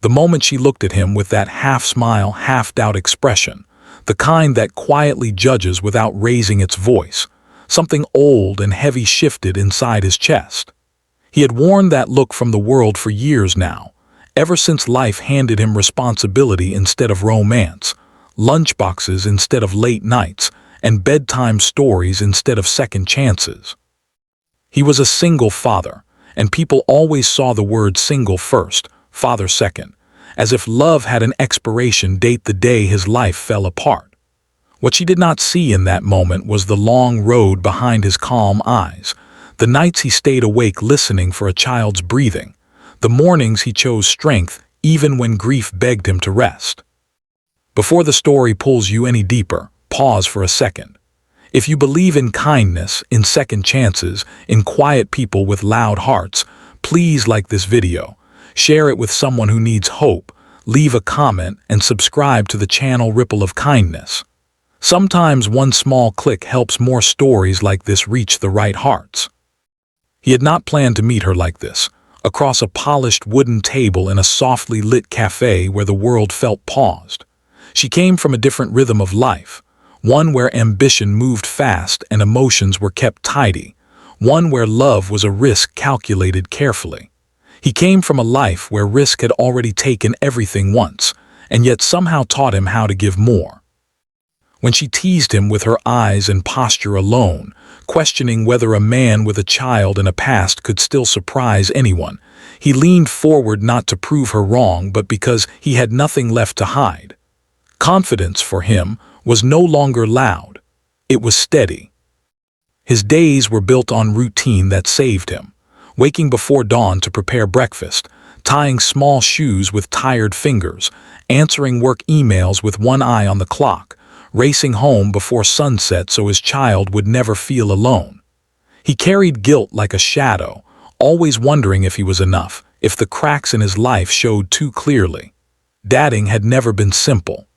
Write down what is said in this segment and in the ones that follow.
The moment she looked at him with that half-smile, half-doubt expression, the kind that quietly judges without raising its voice, something old and heavy shifted inside his chest. He had worn that look from the world for years now, ever since life handed him responsibility instead of romance, lunchboxes instead of late nights, and bedtime stories instead of second chances. He was a single father, and people always saw the word single first, father second, as if love had an expiration date the day his life fell apart. What she did not see in that moment was the long road behind his calm eyes, the nights he stayed awake listening for a child's breathing, the mornings he chose strength even when grief begged him to rest. Before the story pulls you any deeper, pause for a second. If you believe in kindness, in second chances, in quiet people with loud hearts, please like this video, share it with someone who needs hope, leave a comment, and subscribe to the channel Ripple of Kindness. Sometimes one small click helps more stories like this reach the right hearts. He had not planned to meet her like this, across a polished wooden table in a softly lit cafe where the world felt paused. She came from a different rhythm of life, one where ambition moved fast and emotions were kept tidy, one where love was a risk calculated carefully. He came from a life where risk had already taken everything once, and yet somehow taught him how to give more. When she teased him with her eyes and posture alone, questioning whether a man with a child and a past could still surprise anyone, he leaned forward not to prove her wrong but because he had nothing left to hide. Confidence for him was no longer loud, it was steady. His days were built on routine that saved him, waking before dawn to prepare breakfast, tying small shoes with tired fingers, answering work emails with one eye on the clock, racing home before sunset so his child would never feel alone. He carried guilt like a shadow, always wondering if he was enough, if the cracks in his life showed too clearly. Dadding had never been simple.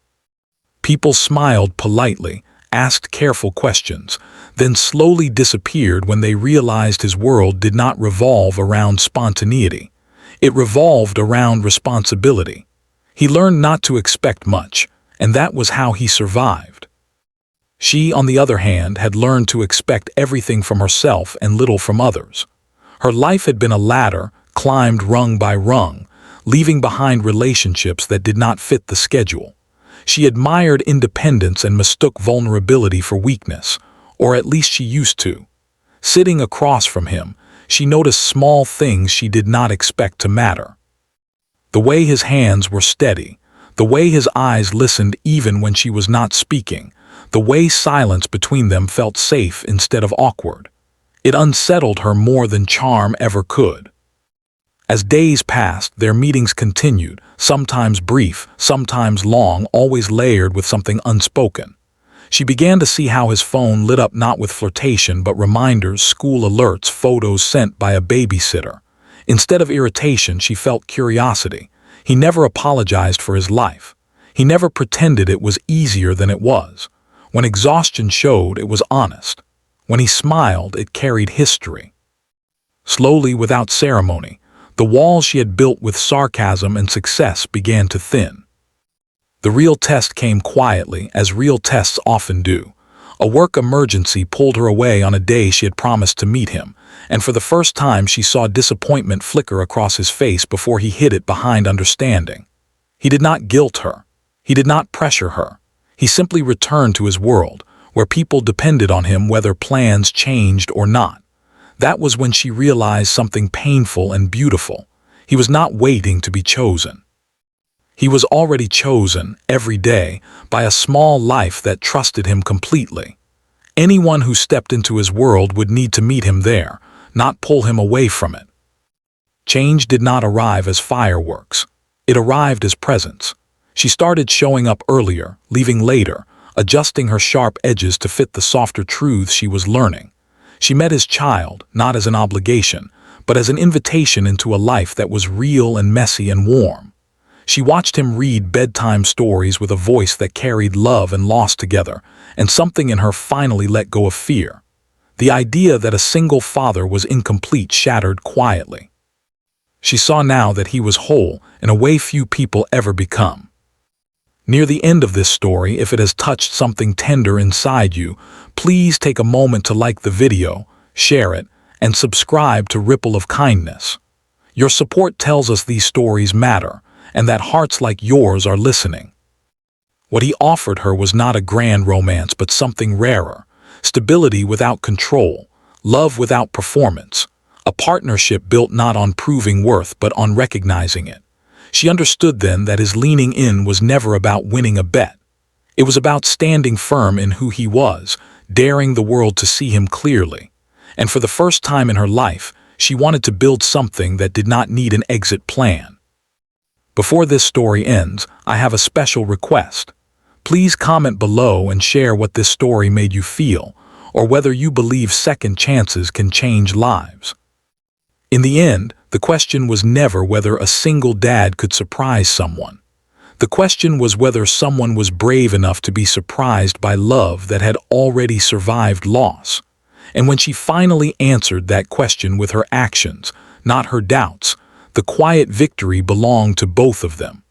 People smiled politely, asked careful questions, then slowly disappeared when they realized his world did not revolve around spontaneity. It revolved around responsibility. He learned not to expect much, and that was how he survived. She, on the other hand, had learned to expect everything from herself and little from others. Her life had been a ladder, climbed rung by rung, leaving behind relationships that did not fit the schedule. She admired independence and mistook vulnerability for weakness, or at least she used to. Sitting across from him, she noticed small things she did not expect to matter. The way his hands were steady, the way his eyes listened even when she was not speaking, the way silence between them felt safe instead of awkward. It unsettled her more than charm ever could. As days passed, their meetings continued, sometimes brief, sometimes long, always layered with something unspoken. She began to see how his phone lit up not with flirtation but reminders, school alerts, photos sent by a babysitter. Instead of irritation, she felt curiosity. He never apologized for his life. He never pretended it was easier than it was. When exhaustion showed, it was honest. When he smiled, it carried history. Slowly, without ceremony, the walls she had built with sarcasm and success began to thin. The real test came quietly, as real tests often do. A work emergency pulled her away on a day she had promised to meet him, and for the first time she saw disappointment flicker across his face before he hid it behind understanding. He did not guilt her. He did not pressure her. He simply returned to his world, where people depended on him whether plans changed or not. That was when she realized something painful and beautiful. He was not waiting to be chosen. He was already chosen, every day, by a small life that trusted him completely. Anyone who stepped into his world would need to meet him there, not pull him away from it. Change did not arrive as fireworks. It arrived as presence. She started showing up earlier, leaving later, adjusting her sharp edges to fit the softer truths she was learning. She met his child, not as an obligation, but as an invitation into a life that was real and messy and warm. She watched him read bedtime stories with a voice that carried love and loss together, and something in her finally let go of fear. The idea that a single father was incomplete shattered quietly. She saw now that he was whole in a way few people ever become. Near the end of this story, if it has touched something tender inside you, please take a moment to like the video, share it, and subscribe to Ripple of Kindness. Your support tells us these stories matter, and that hearts like yours are listening. What he offered her was not a grand romance, but something rarer: stability without control, love without performance, a partnership built not on proving worth but on recognizing it. She understood then that his leaning in was never about winning a bet. It was about standing firm in who he was, daring the world to see him clearly. And for the first time in her life, she wanted to build something that did not need an exit plan. Before this story ends, I have a special request. Please comment below and share what this story made you feel, or whether you believe second chances can change lives. In the end, the question was never whether a single dad could surprise someone. The question was whether someone was brave enough to be surprised by love that had already survived loss. And when she finally answered that question with her actions, not her doubts, the quiet victory belonged to both of them.